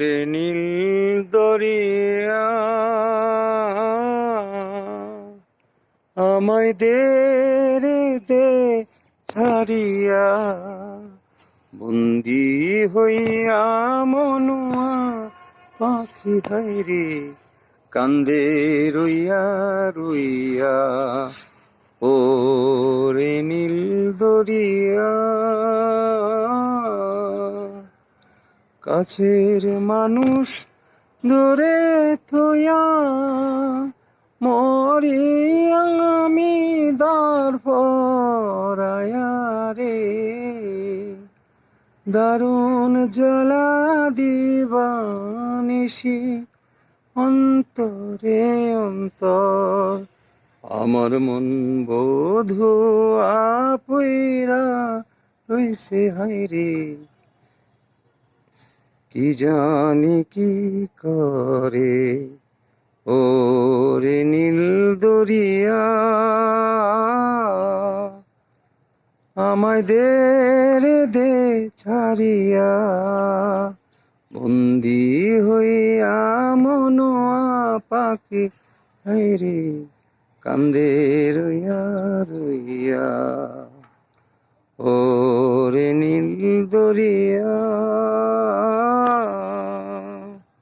রে নীল দরিয়া আমায় দে রে দে ছাড়িয়া, বন্দি হইয়া মনুয়া পাখি হায়রে কান্দে রইয়া রইয়া। ও রে নীল দরিয়া, কাছের মানুষ ধরে থইয়া মরি আমি দার পরায়া রে, দারুণ জ্বালা দিবানিসি অন্তরে অন্তর, আমার মন বধু আপইরা রইছে হায়রে, কি জানি কি করে। ও রে নীল দরিয়া, আমায় দে রে দে ছাড়িয়া, বন্দি হইয়া মনোয়া পাখি হায়রে কান্দে রইয়া রইয়া। ও রে নীল দরিয়া।